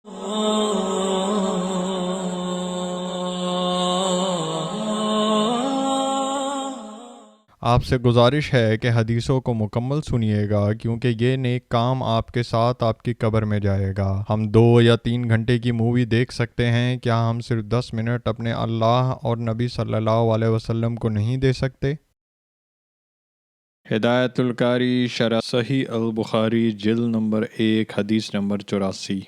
آپ سے گزارش ہے کہ حدیثوں کو مکمل سنیے گا، کیونکہ یہ نیک کام آپ کے ساتھ آپ کی قبر میں جائے گا۔ ہم 2 یا 3 گھنٹے کی مووی دیکھ سکتے ہیں، کیا ہم صرف 10 منٹ اپنے اللہ اور نبی صلی اللہ علیہ وسلم کو نہیں دے سکتے؟ ہدایت القاری شرح صحیح البخاری جلد نمبر 1 حدیث نمبر 84۔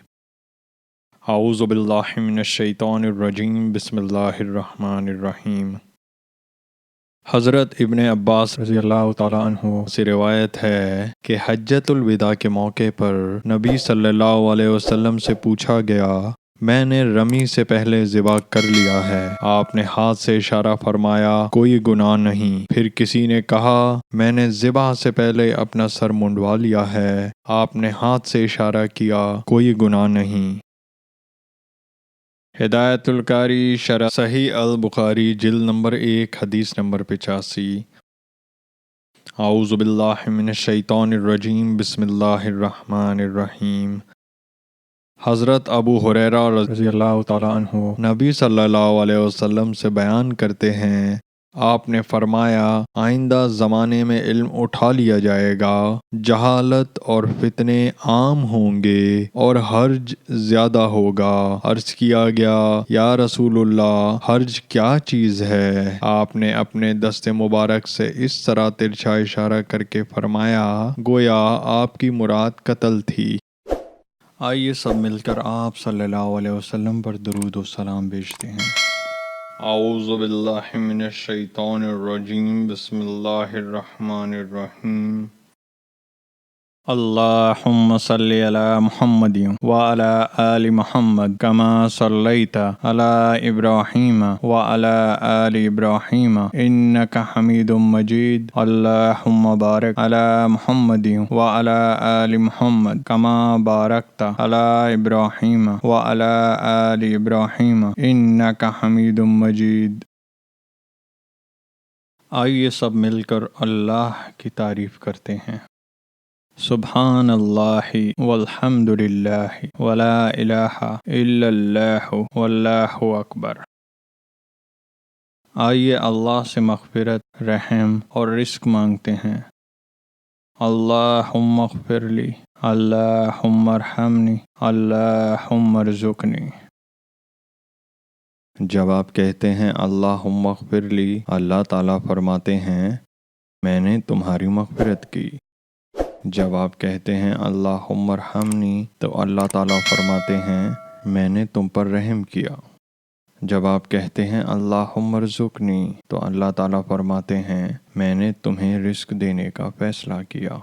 اعوذ باللہ من الشیطان الرجیم، بسم اللہ الرحمن الرحیم۔ حضرت ابن عباس رضی اللہ تعالیٰ عنہ سے روایت ہے کہ حجۃ الوداع کے موقع پر نبی صلی اللہ علیہ وسلم سے پوچھا گیا، میں نے رمی سے پہلے ذبح کر لیا ہے۔ آپ نے ہاتھ سے اشارہ فرمایا، کوئی گناہ نہیں۔ پھر کسی نے کہا، میں نے ذبح سے پہلے اپنا سر منڈوا لیا ہے۔ آپ نے ہاتھ سے اشارہ کیا، کوئی گناہ نہیں۔ ہدایت القاری شرح صحیح البخاری جلد نمبر 1 حدیث نمبر 85۔ اعوذ باللہ من الشیطان الرجیم، بسم اللہ الرحمن الرحیم۔ حضرت ابو ہریرہ رضی اللہ تعالیٰ عنہ نبی صلی اللہ علیہ وسلم سے بیان کرتے ہیں، آپ نے فرمایا، آئندہ زمانے میں علم اٹھا لیا جائے گا، جہالت اور فتنے عام ہوں گے اور حرج زیادہ ہوگا۔ عرض کیا گیا، یا رسول اللہ، حرج کیا چیز ہے؟ آپ نے اپنے دست مبارک سے اس طرح ترچھا اشارہ کر کے فرمایا، گویا آپ کی مراد قتل تھی۔ آئیے سب مل کر آپ صلی اللہ علیہ وسلم پر درود و سلام بھیجتے ہیں۔ اعوذ باللہ من الشیطان الرجیم، بسم اللہ الرحمن الرحیم۔ اللہم صلی علی محمد وعلی آل محمد کما صلیت علی ابراہیم وعلی آل ابراہیم انک حمید مجید۔ اللہم بارک علی محمد وعلی آل محمد کما بارکت علی ابراہیم وعلی آل ابراہیم انک حمید مجید۔ آئیے سب مل کر اللہ کی تعریف کرتے ہیں۔ سبحان اللہ والحمد للہ ولا الہ الا اللہ واللہ اکبر۔ آئیے اللہ سے مغفرت، رحم اور رزق مانگتے ہیں۔ اللہم اغفر لی، اللہم ارحمنی، اللہم ارزقنی۔ جب آپ کہتے ہیں اللہم اغفر لی، اللہ تعالیٰ فرماتے ہیں، میں نے تمہاری مغفرت کی۔ جب آپ کہتے ہیں اللہم ارحمنی، تو اللہ تعالیٰ فرماتے ہیں، میں نے تم پر رحم کیا۔ جب آپ کہتے ہیں اللہم ارزقنی، تو اللہ تعالیٰ فرماتے ہیں، میں نے تمہیں رزق دینے کا فیصلہ کیا۔